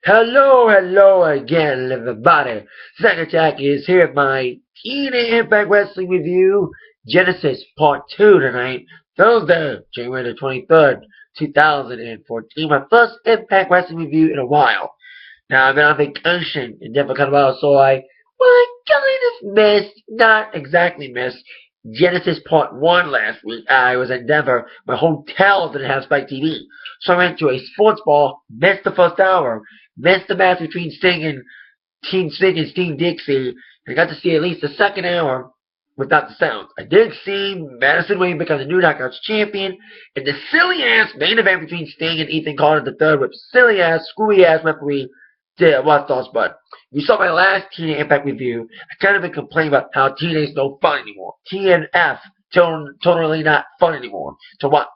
Hello again, everybody. Second Attack is here at my TNA Impact Wrestling Review Genesis Part 2 tonight, Thursday, January the 23rd, 2014. My first Impact Wrestling review in a while. Now, I've been on vacation in different kind of while, so I kind of missed, not exactly missed, Genesis Part 1 last week. I was in Denver. My hotel didn't have Spike TV. So I went to a sports bar, missed the first hour, missed the match between Sting and Team Sting and Team Dixie. I got to see at least the second hour without the sound. I did see Madison Wayne become the new Knockouts champion in the silly-ass main event between Sting and Ethan Carter III with silly-ass, screwy-ass referee What Thoughts Bud. If you saw my last TNA Impact review, I kind of been complaining about how TNA is no fun anymore. TNF, totally not fun anymore to watch.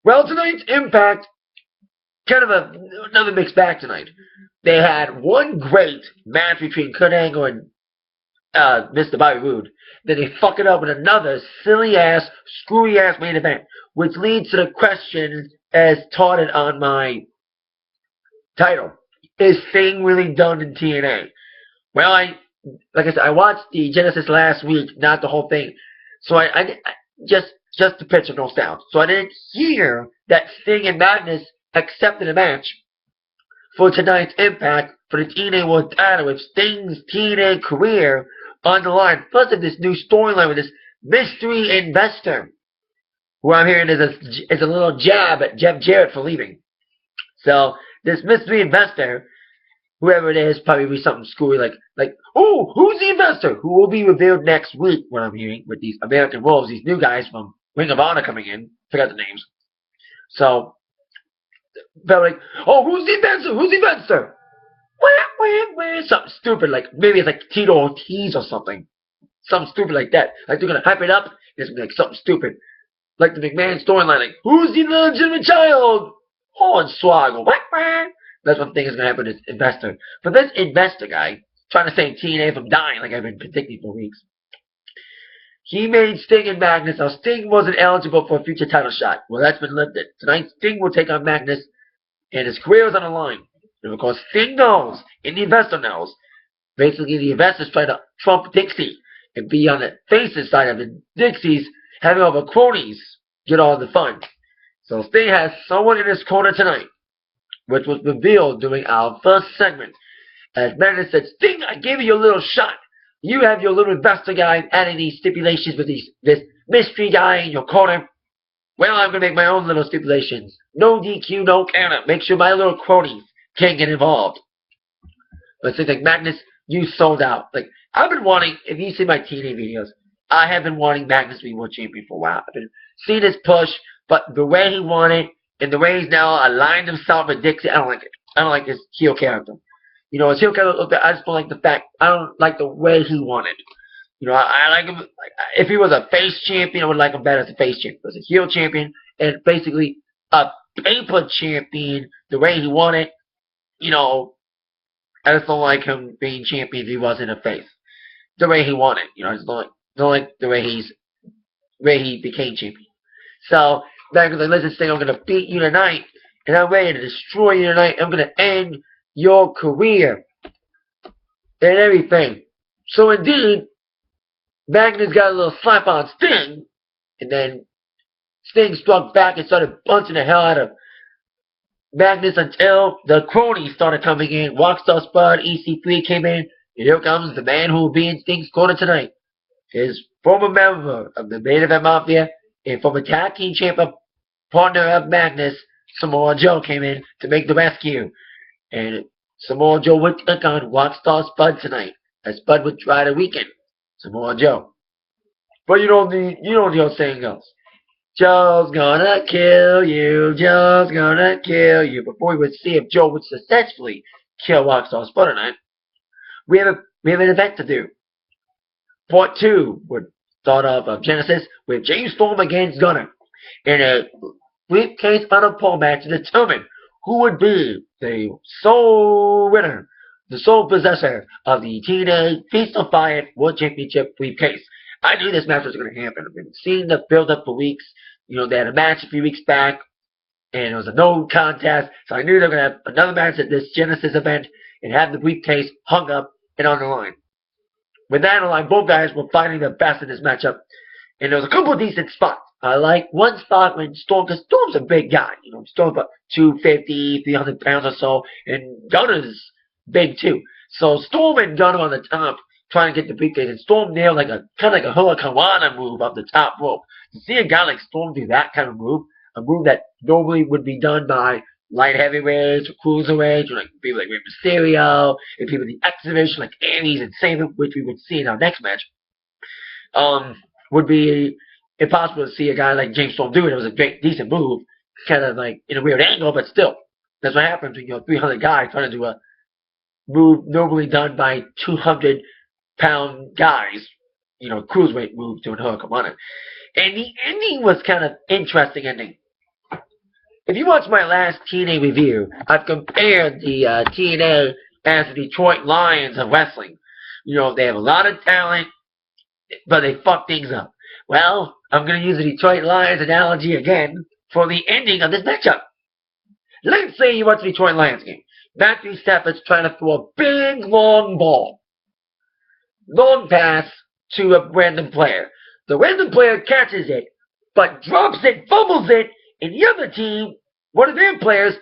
Well, tonight's Impact, kind of another mixed bag tonight. They had one great match between Kurt Angle and Mr. Bobby Roode. Then they fuck it up with another silly-ass, screwy-ass main event, which leads to the question as touted on my title. Is Sting really done in TNA? Well, like I said, I watched the Genesis last week, not the whole thing. So I just the picture, no sound. So I didn't hear that Sting and Magnus accepted a match for tonight's Impact for the TNA World Title with Sting's TNA career on the line. Plus, of this new storyline with this mystery investor, who I'm hearing is a little jab at Jeff Jarrett for leaving. So this mystery investor, whoever it is, probably be something screwy like, oh, who's the investor? Who will be revealed next week, what I'm hearing, with these American Wolves, these new guys from Ring of Honor coming in. Forgot the names. So, they're like, oh, who's the investor? Who's the investor? Something stupid, like, maybe it's like Tito Ortiz or something. Something stupid like that. Like, they're gonna hype it up, it's gonna be like something stupid. Like the McMahon storyline, like, who's the legitimate child? Hornswoggle. That's what I think is going to happen to this investor. But this investor guy, trying to save TNA from dying like I've been predicting for weeks, he made Sting and Magnus. Now, Sting wasn't eligible for a future title shot. Well, that's been lifted. Tonight, Sting will take on Magnus, and his career is on the line. And because Sting knows, and the investor knows, basically the investor's trying to trump Dixie and be on the faces side of the Dixies, having all the cronies get all the fun. So Sting has someone in his corner tonight, which was revealed during our first segment. As Magnus said, Sting, I gave you a little shot. You have your little investor guy adding these stipulations with this mystery guy in your corner. Well, I'm going to make my own little stipulations. No DQ, no counter. Make sure my little cronies can't get involved. But it seems like Magnus, you sold out. Like, I've been wanting, if you see my TNA videos, I have been wanting Magnus to be world champion for a while. I've been seeing this push. But the way he won it, and the way he's now aligned himself with Dixie, I don't like it. I don't like his heel character. You know, his heel character, I just don't like the fact, I don't like the way he won it. You know, I like him, if he was a face champion, I would like him better as a face champion. As a heel champion, and basically a paper champion, the way he won it, you know, I just don't like him being champion if he wasn't a face. The way he won it, you know, I just don't like the way he became champion. So, back was like, listen, Sting, I'm going to beat you tonight, and I'm ready to destroy you tonight. I'm going to end your career and everything. So, indeed, Magnus got a little slap on Sting, and then Sting struck back and started punching the hell out of Magnus until the cronies started coming in. Rockstar Spud, EC3 came in, and here comes the man who will be in Sting's corner tonight. His former member of the Main Event Mafia, and former tag team champion partner of Magnus, Samoa Joe, came in to make the rescue. And Samoa Joe would take on Rockstar Spud tonight, as Spud would try to weaken Samoa Joe. But you know the old saying goes, Joe's gonna kill you, Joe's gonna kill you. Before we would see if Joe would successfully kill Rockstar Spud tonight, we have an event to do. Part 2 would start off of Genesis with James Storm against Gunner in a briefcase on a pole match to determine who would be the sole winner, the sole possessor of the TNA Feast of Fire World Championship briefcase. I knew this match was going to happen. I've been seeing the build-up for weeks. You know, they had a match a few weeks back, and it was a no contest, so I knew they were going to have another match at this Genesis event and have the briefcase hung up and on the line. With that on the line, both guys were fighting their best in this matchup, and there was a couple of decent spots. I like one spot when Storm, because Storm's a big guy, Storm's about 250, 300 pounds or so, and Gunner's big too. So Storm and Gunner on the top trying to get the briefcase, and Storm nailed kind of like a Hurricanrana move up the top rope. To see a guy like Storm do that kind of move, a move that normally would be done by light heavyweights or cruiserweights, or like people like Rey Mysterio, and people in the X division like Aries and Saban, which we would see in our next match, would be impossible to see a guy like James Storm do it. It was a great, decent move, kind of like in a weird angle, but still, that's what happens when 300 guys trying to do a move normally done by 200-pound guys, cruiserweight move to a Hurricanrana. And the ending was kind of interesting ending. If you watch my last TNA review, I've compared the TNA as the Detroit Lions of wrestling. They have a lot of talent, but they fuck things up. Well, I'm going to use the Detroit Lions analogy again for the ending of this matchup. Let's say you watch the Detroit Lions game. Matthew Stafford's trying to throw a big, long ball. Long pass to a random player. The random player catches it, but drops it, fumbles it, and the other team, one of their players,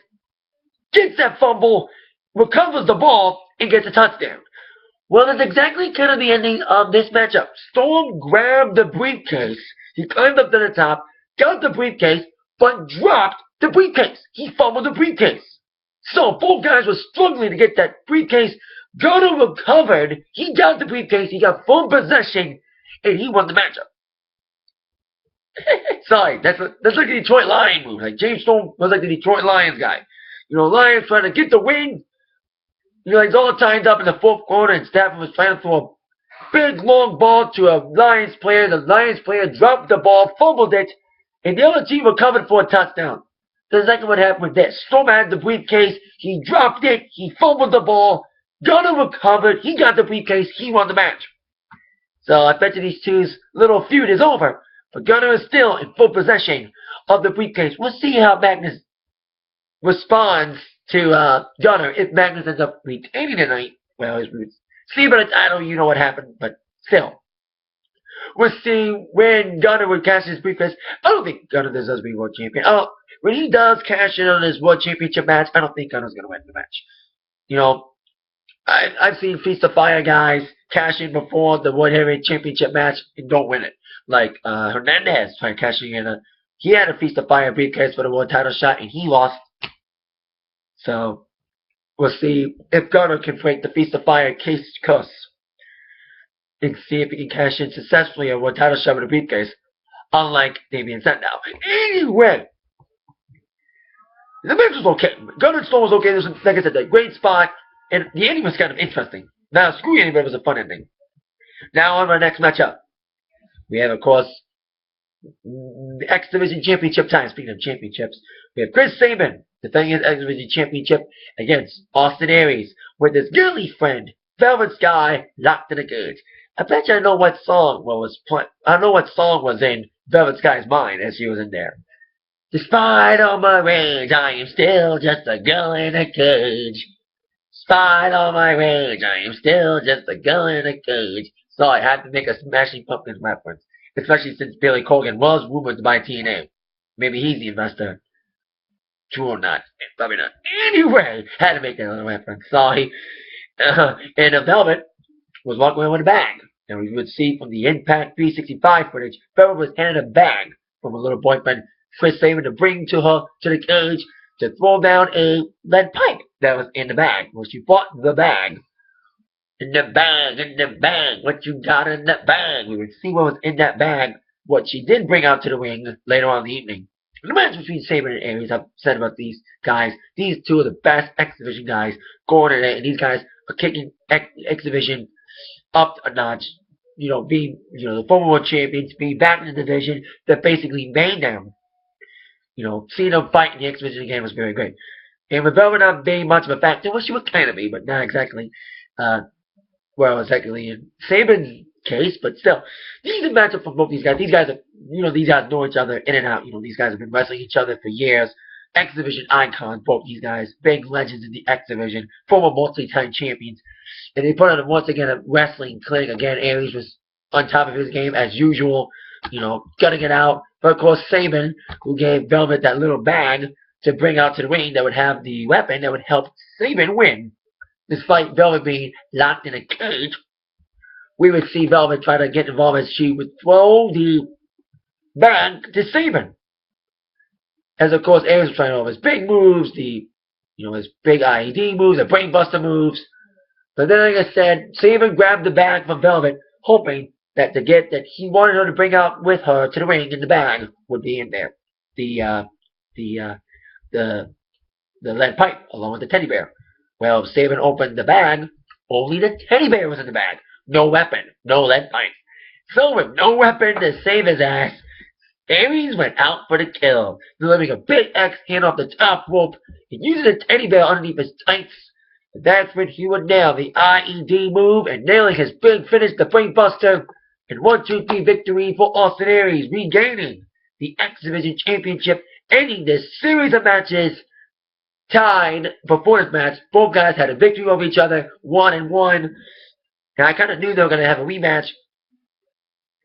gets that fumble, recovers the ball, and gets a touchdown. Well, that's exactly kind of the ending of this matchup. Storm grabbed the briefcase. He climbed up to the top, got the briefcase, but dropped the briefcase. He fumbled the briefcase. So both guys were struggling to get that briefcase. Gunner recovered. He got the briefcase. He got full possession, and he won the matchup. Sorry, that's like the Detroit Lion move. Like James Storm was like the Detroit Lions guy. Lions trying to get the win. He's all tied up in the fourth quarter, and Stafford was trying to throw a big long ball to a Lions player. The Lions player dropped the ball, fumbled it, and the other team recovered for a touchdown. That's exactly what happened with this. Storm had the briefcase. He dropped it. He fumbled the ball. Gunner recovered. He got the briefcase. He won the match. So I bet you these two's little feud is over. But Gunner is still in full possession of the briefcase. We'll see how Magnus responds to Gunner if Magnus ends up retaining tonight. Well, see by the title, you know what happened, but still. We'll see when Gunner would cash his briefcase. I don't think Gunner deserves to be world champion. When he does cash in on his world championship match, I don't think Gunner's going to win the match. I've seen Feast of Fire guys cash in before the World Heavyweight Championship match and don't win it. Like Hernandez tried cashing in. He had a Feast of Fire briefcase for the world title shot and he lost. So we'll see if Gunner can break the Feast of Fire case curse and see if he can cash in successfully a world title shot with a briefcase, unlike Damien Sandow. Anyway, the match was okay. Gunner and Storm was okay. This was, like I said, a great spot. And the ending was kind of interesting. Now, screw the ending, but it was a fun ending. Now, on our next matchup, we have, of course, the X Division Championship time. Speaking of championships, we have Chris Sabin defending his X Division Championship against Austin Aries with his girly friend, Velvet Sky, locked in a cage. I bet you I know what song was in Velvet Sky's mind as she was in there. Despite all my rage, I am still just a girl in a cage. Despite all my rage, I am still just a girl in a cage. So I had to make a Smashing Pumpkins reference, especially since Billy Corgan was rumored to buy TNA. Maybe he's the investor. True or not? Probably not. Anyway, had to make that little reference. Sorry. And Velvet was walking around with a bag. And we would see from the Impact 365 footage, Velvet was handed a bag from her little boyfriend, Chris Sabin, to bring to her to the cage to throw down a lead pipe that was in the bag. Well, she bought the bag. In the bag, what you got in that bag? We would see what was in that bag, what she did bring out to the ring later on in the evening. The match between Sabin and Aries, I've said about these guys, these two are the best X Division guys going at it, and these guys are kicking X Division up a notch. Being, the former world champions, being back in the division that basically made them. Seeing them fight in the X Division again was very great. And with Velvet not being much of a factor, well, she would kind of be, but not exactly. Exactly in Sabin's case, but still, decent matchup for both these guys. These guys are, these guys know each other in and out. These guys have been wrestling each other for years. X Division icons, both these guys, big legends in the X Division, former multi-time champions. And they put on once again a wrestling clinic. Again, Aries was on top of his game as usual, gutting it out. But of course, Sabin, who gave Velvet that little bag to bring out to the ring that would have the weapon that would help Sabin win. Despite Velvet being locked in a cage, we would see Velvet try to get involved as she would throw the bag to Sabin. As of course, Aries was trying all his big moves, his big IED moves, the brainbuster moves. But then, like I said, Sabin grabbed the bag from Velvet, hoping that he wanted her to bring out with her to the ring, and the bag would be in there. The lead pipe, along with the teddy bear. Well, Sabin opened the bag, only the teddy bear was in the bag. No weapon, no lead pipe. So with no weapon to save his ass, Aries went out for the kill, delivering a big X hand off the top rope and using the teddy bear underneath his tights. That's when he would nail the IED move and nailing his big finish, the brainbuster, and 1-2-3 victory for Austin Aries, regaining the X Division Championship, ending this series of matches tied before this match. Both guys had a victory over each other, 1-1. Now I kind of knew they were going to have a rematch,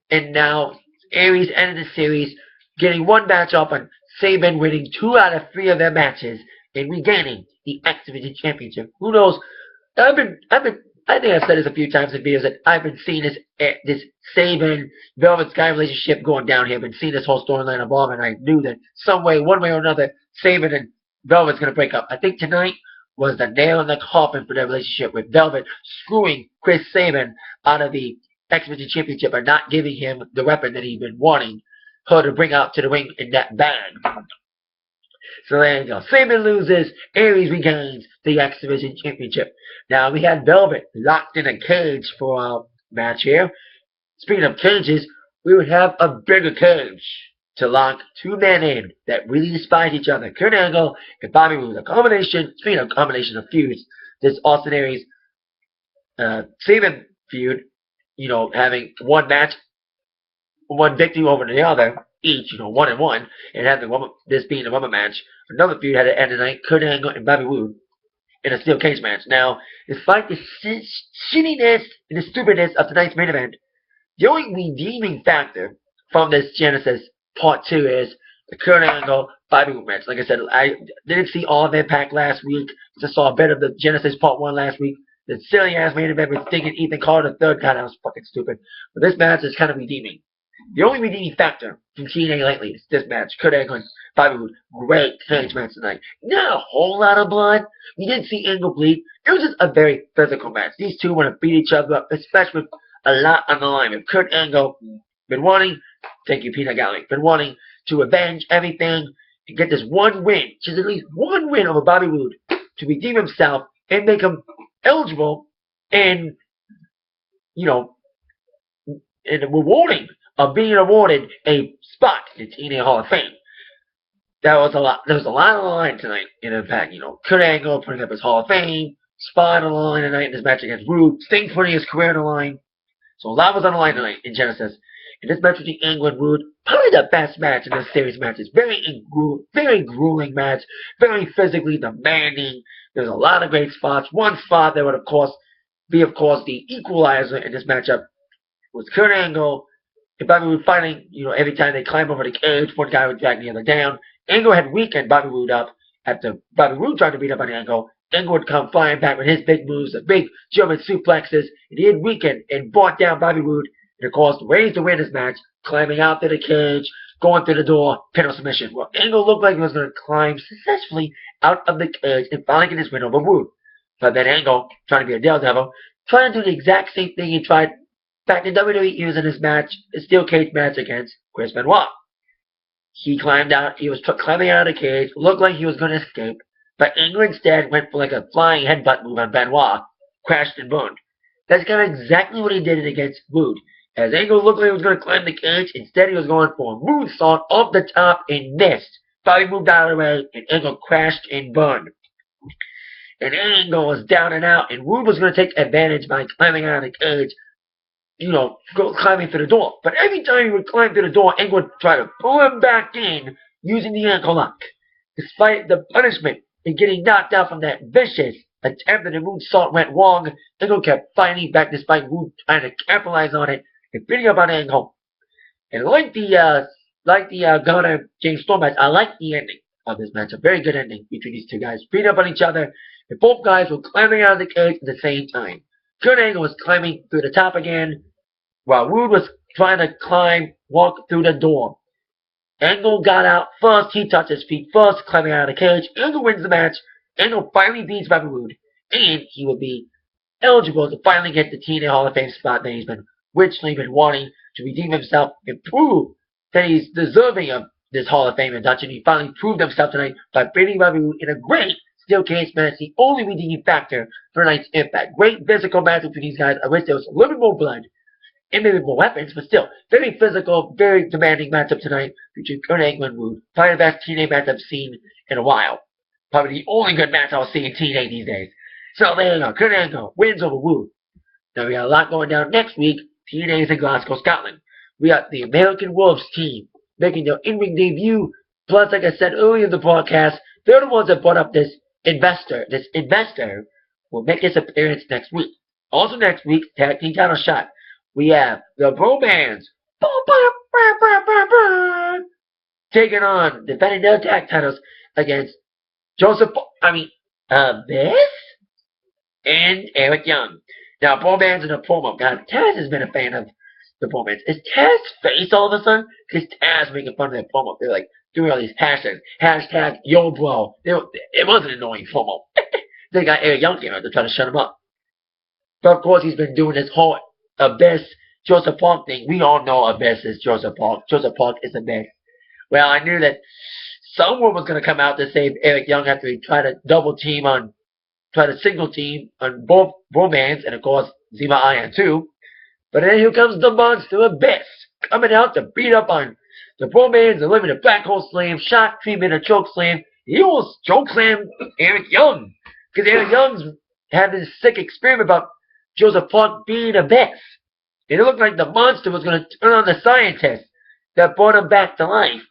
and now Aries ended the series, getting one match off on Sabin, winning 2 out of 3 of their matches and regaining the X Division Championship. Who knows? I think I've said this a few times in videos that I've been seeing this Sabin Velvet Sky relationship going down here. I've been seeing this whole storyline evolve, and I knew that some way, one way or another, Sabin and Velvet's going to break up. I think tonight was the nail in the coffin for their relationship, with Velvet screwing Chris Sabin out of the X Division Championship by not giving him the weapon that he'd been wanting her to bring out to the ring in that bag. So there you go. Sabin loses, Aries regains the X Division Championship. Now we had Velvet locked in a cage for our match here. Speaking of cages, we would have a bigger cage to lock 2 men in that really despise each other. Kurt Angle and Bobby Roode. Speaking of combination of feuds, this Austin Aries Sabin feud, having one match, one victory over the other, each, 1-1, and having this being a woman match. Another feud had to end tonight, Kurt Angle and Bobby Roode in a steel cage match. Now, despite the shittiness and the stupidness of tonight's main event, the only redeeming factor from this Genesis Part 2 is the Kurt Angle Bobby Roode match. Like I said, I didn't see all of Impact last week. Just saw a bit of the Genesis Part 1 last week. The silly ass main event with thinking Ethan Carter the third. God, that was fucking stupid. But this match is kind of redeeming. The only redeeming factor from TNA lately is this match. Kurt Angle and Bobby Roode. Great cage match tonight. Not a whole lot of blood. You didn't see Angle bleed. It was just a very physical match. These two want to beat each other up, especially with a lot on the line. With Kurt Angle been wanting, thank you, Peter Galley, been wanting to avenge everything and get this one win, just at least one win over Bobby Roode to redeem himself and make him eligible and, and rewarding of being awarded a spot in the TNA Hall of Fame. There was a lot on the line tonight in Impact. Kurt Angle putting up his Hall of Fame spot on the line tonight in this match against Roode. Sting putting his career on the line. So a lot was on the line tonight in Genesis. In this match between Angle and Roode, probably the best match in this series of matches. Very grueling match. Very physically demanding. There's a lot of great spots. One spot that would, of course, be the equalizer in this matchup was Kurt Angle and Bobby Roode fighting, every time they climb over the cage, one guy would drag the other down. Angle had weakened Bobby Roode up after Bobby Roode tried to beat up on Angle. Angle would come flying back with his big moves, the big German suplexes, and he had weakened and brought down Bobby Roode, and of course, ways to win this match, climbing out through the cage, going through the door, pinning submission. Well, Angle looked like he was going to climb successfully out of the cage and finally get his win over Roode. But then Angle, trying to be a daredevil, trying to do the exact same thing he tried back in WWE using this match, a steel cage match against Chris Benoit. He climbed out, he was climbing out of the cage, looked like he was going to escape, but Angle instead went for like a flying headbutt move on Benoit, crashed and burned. That's kind of exactly what he did against Roode. As Angle looked like he was going to climb the cage, instead he was going for a moonsault off the top and missed. Bobby moved out of the way, and Angle crashed and burned. And Angle was down and out, and Roode was going to take advantage by climbing out of the cage, climbing through the door. But every time he would climb through the door, Angle would try to pull him back in using the ankle lock. Despite the punishment and getting knocked out from that vicious attempt at a moonsault went wrong, Angle kept fighting back despite Wood trying to capitalize on it and beating up on Angle. And like the Gunner James Storm match, I like the ending of this match. A very good ending between these two guys. Beating up on each other, and both guys were climbing out of the cage at the same time. Kurt Angle was climbing through the top again, while Wood was trying to walk through the door. Angle got out first. He touched his feet first, climbing out of the cage. Angle wins the match. Angle finally beats Bobby Roode, and he will be eligible to finally get the TNA Hall of Fame spot that he's been richly been wanting to redeem himself and prove that he's deserving of this Hall of Fame induction. He finally proved himself tonight by beating Bobby Roode in a great steel cage match, the only redeeming factor for tonight's Impact. Great physical match between these guys. I wish there was a little bit more blood and maybe more weapons, but still, very physical, very demanding matchup tonight between Kurt Angle and Roode. Probably the best TNA match I've seen in a while. Probably the only good match I'll see in TNA these days. So there you go. Kurt Angle wins over Roode. Now we got a lot going down next week. TNA is in Glasgow, Scotland. We got the American Wolves team making their in-ring debut. Plus, like I said earlier in the broadcast, they're the ones that brought up this investor. This investor will make his appearance next week. Also next week, tag team title shot. We have the Bromans taking on defending their tag titles against Abyss and Eric Young. Now, Bromans in a promo. Now, Taz has been a fan of the Bromans. Is Taz face all of a sudden? Because Taz making fun of their promo. They're like doing all these hashtags. Hashtag yo bro. It was an annoying promo. They got Eric Young came out to try to shut him up. But of course, he's been doing this whole Abyss Joseph Park thing. We all know Abyss is Joseph Park. Joseph Park is Abyss. Well, I knew that someone was going to come out to save Eric Young after he tried to single team on both Bromans, and of course, Zima Iron too. But then here comes the monster Abyss, coming out to beat up on the Bromans, delivering a black hole slam, shock treatment, a choke slam. He almost choke slammed Eric Young, because Eric Young's had this sick experiment about Joseph Park being Abyss. And it looked like the monster was going to turn on the scientist that brought him back to life.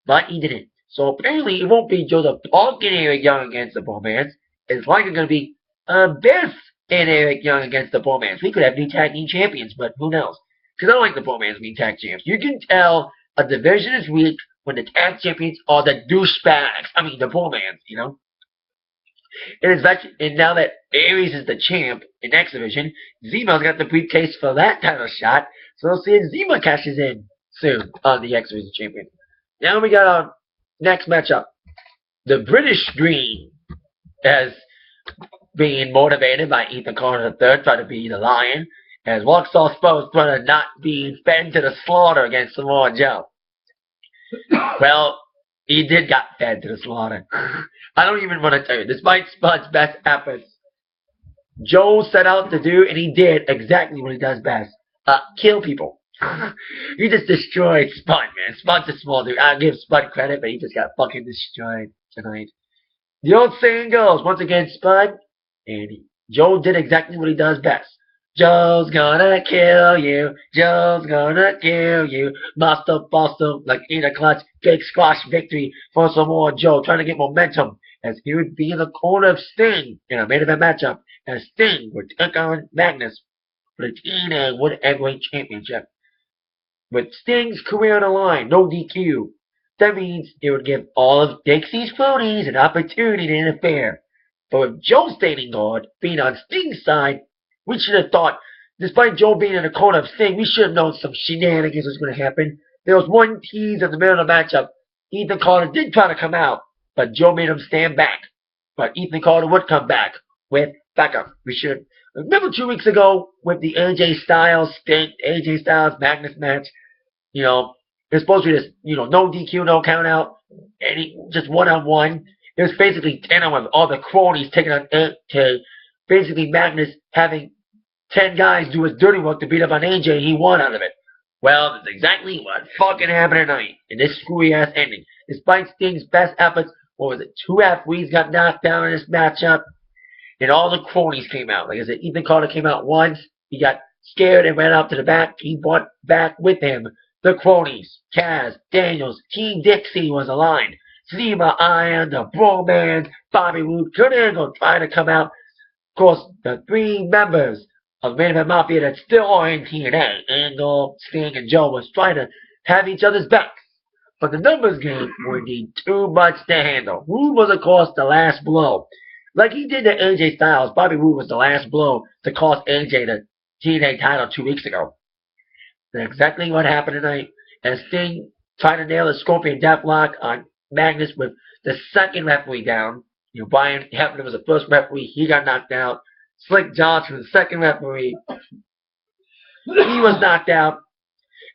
But he didn't. So apparently it won't be Joseph Park and Eric Young against the Bromans. It's likely going to be Abyss and Eric Young against the Bromans. We could have new tag team champions, but who knows? Because I don't like the Bromans being tag champs. You can tell a division is weak when the tag champions are the douchebags. I mean, the Bromans, you know? And now that Aries is the champ in X Division, Zima's got the briefcase for that title shot. So we'll see if Zima cashes in soon on the X Division champion. Now we got our next matchup. The British Dream as being motivated by Ethan Carter III, trying to be the Lion, as Walksaw Spokes trying to not be fed to the slaughter against Samoa Joe. Well, he did got fed to the slaughter. I don't even want to tell you. Despite Spud's best efforts, Joe set out to do, and he did exactly what he does best. Kill people. He just destroyed Spud, man. Spud's a small dude. I'll give Spud credit, but he just got fucking destroyed tonight. The old saying goes, once again, Spud, and Joe did exactly what he does best. Joe's gonna kill you. Joe's gonna kill you. Buster, like in a clutch, big squash victory for Samoa Joe, trying to get momentum as he would be in the corner of Sting in a main event matchup, as Sting would take on Magnus for the TNA World Heavyweight Championship. With Sting's career on the line, no DQ. That means it would give all of Dixie's cronies an opportunity to interfere. But with Joe standing guard, being on Sting's side, we should have thought, despite Joe being in the corner of Sting, we should have known some shenanigans was going to happen. There was one tease at the middle of the matchup. Ethan Carter did try to come out, but Joe made him stand back. But Ethan Carter would come back with backup. We should remember 2 weeks ago with the AJ Styles Magnus match. You know, it was supposed to be this, no DQ, no count out, just one-on-one. It was basically 10-on-1, all the cronies taking on to basically Magnus having 10 guys do his dirty work to beat up on AJ. He won out of it. Well, that's exactly what fucking happened tonight in this screwy-ass ending. Despite Sting's best efforts, 2 referees got knocked down in this matchup, and all the cronies came out. Like I said, Ethan Carter came out once. He got scared and ran out to the back. He brought back with him the cronies. Kaz, Daniels, Team Dixie was aligned. Zima Iron, the Bromance, Bobby Roode, Kurt Angle trying to come out. Of course, the three members of Main Event Mafia that still are in TNA, Angle, Sting, and Joe, was trying to have each other's backs. But the numbers game would be too much to handle. Roode was, of course, the last blow. Like he did to AJ Styles, Bobby Roode was the last blow to cost AJ the TNA title 2 weeks ago. That's exactly what happened tonight. As Sting tried to nail a Scorpion Deathlock on Magnus with the second referee down. Brian Hebner was the first referee. He got knocked out. Slick Johnson, the second referee. He was knocked out.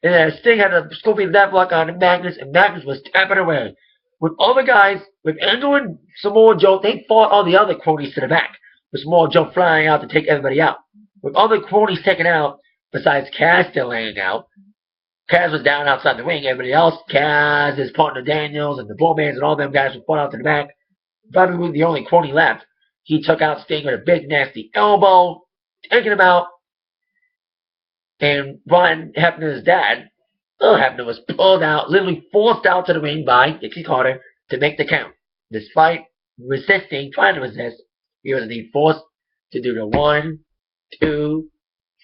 And then Sting had a Scorpion Deathlock on Magnus, and Magnus was tapping away. With all the guys, with Angle and Samoa Joe, they fought all the other cronies to the back. With Samoa Joe flying out to take everybody out. With all the cronies taken out, besides Kaz still laying out, Kaz was down outside the ring. Everybody else, Kaz, his partner Daniels, and the Bullmans, and all them guys were fought out to the back. Bobby Roode, the only crony left. He took out Sting with a big, nasty elbow, taking him out. And Brian Hebner's dad, Earl Hebner, was pulled out, literally forced out to the ring by Dixie Carter to make the count. Despite resisting, trying to resist, he was being forced to do the 1, 2,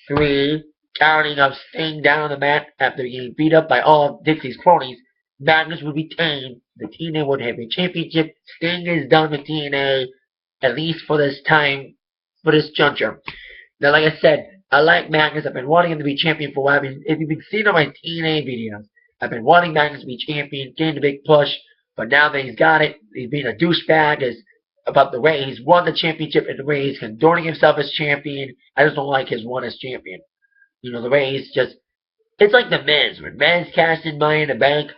3, counting of Sting down on the mat after getting beat up by all of Dixie's cronies. Magnus would retain the TNA World Heavyweight Championship. Sting is done with TNA, at least for this time, for this juncture. Now, like I said, I like Magnus. I've been wanting him to be champion for a while. If you've been seeing on my TNA videos, I've been wanting Magnus to be champion, getting the big push. But now that he's got it, he's being a douchebag about the way he's won the championship and the way he's condoning himself as champion. I just don't like his one as champion. The way he's just... It's like the Miz. When Miz cashed in Money in the Bank,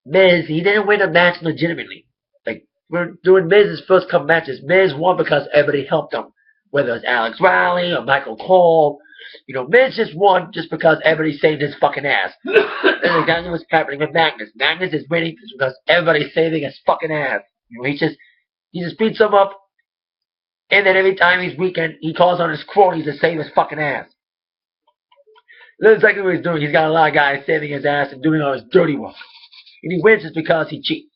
Miz, he didn't win a match legitimately. Like, we're doing Miz's first couple matches. Miz won because everybody helped him. Whether it's Alex Riley or Michael Cole. Miz just won just because everybody saved his fucking ass. And exactly what's happening with Magnus. Magnus is winning because everybody's saving his fucking ass. He just beats them up. And then every time he's weakened, he calls on his cronies to save his fucking ass. That's exactly what he's doing. He's got a lot of guys saving his ass and doing all his dirty work. And he wins just because he cheats.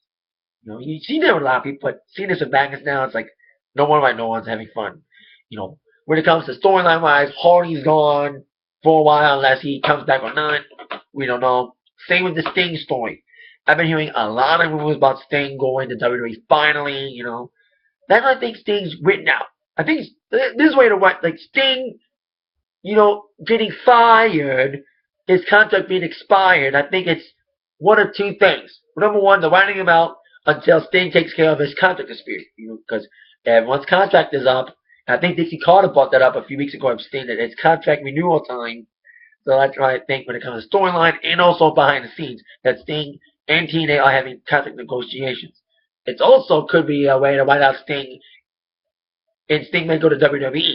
You've seen that with a lot of people, but seeing this with Magnus now, it's like, no one's having fun. When it comes to storyline-wise, Hardy's gone for a while unless he comes back or not. We don't know. Same with the Sting story. I've been hearing a lot of rumors about Sting going to WWE finally, That's why I think Sting's written out. I think this way to what, like Sting, getting fired, his contract being expired. I think it's one of two things. Number one, they're writing him out until Sting takes care of his contract dispute. Because everyone's contract is up. I think Dixie Carter brought that up a few weeks ago. I'm saying that it's contract renewal time. So that's what I think when it comes to storyline and also behind the scenes that Sting and TNA are having contract negotiations. It also could be a way to write out Sting, and Sting may go to WWE.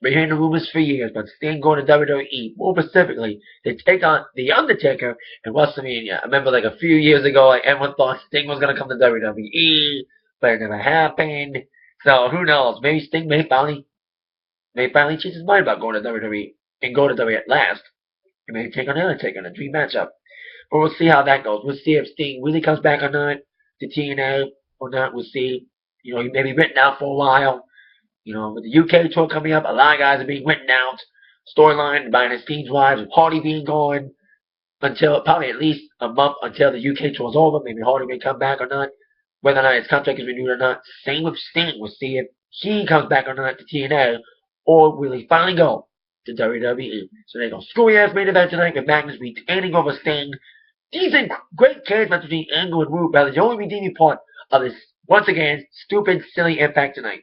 We're hearing the rumors for years, but Sting going to WWE, more specifically, to take on The Undertaker in WrestleMania. I remember like a few years ago, everyone thought Sting was going to come to WWE, but it never happened. So who knows? Maybe Sting may finally change his mind about going to WWE and go to WWE at last. He may take on The Undertaker in a dream matchup. But we'll see how that goes. We'll see if Sting really comes back or not to TNA or not. We'll see. He may be written out for a while. With the UK tour coming up, a lot of guys are being written out. Storyline behind his team's wives, with Hardy being gone until probably at least a month until the UK tour is over. Maybe Hardy may come back or not. Whether or not his contract is renewed or not. Same with Sting. We'll see if he comes back or not to TNA, or will he finally go to WWE. So there you go. Screwy-ass main event tonight with Magnus retaining over Sting. Decent, great cage match between Angle and Roode, but the only redeeming part of this, once again, stupid, silly Impact tonight.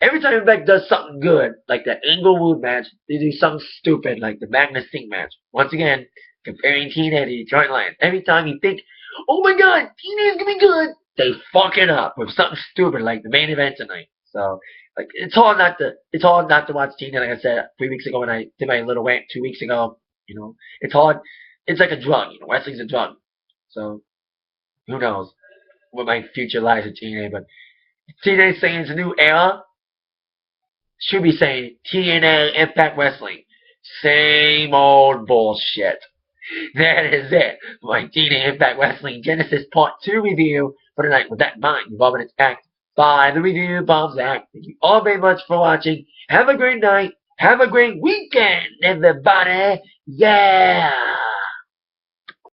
Every time Impact does something good, like the Angle Roode match, they do something stupid, like the Magnus Sting match. Once again, comparing TNA to Detroit Lions. Every time you think, oh my god, TNA's gonna be good, they fuck it up with something stupid like the main event tonight. So, like, it's hard not to watch TNA. Like I said 3 weeks ago when I did my little rant 2 weeks ago. It's hard. It's like a drug. Wrestling's a drug. So, who knows what my future lies with TNA. But TNA saying it's a new era. Should be saying TNA Impact Wrestling. Same old bullshit. That is it for my TNA Impact Wrestling Genesis Part 2 review for tonight. With that in mind, involving its Act by the Review Bombs Act. Thank you all very much for watching. Have a great night. Have a great weekend, everybody. Yeah!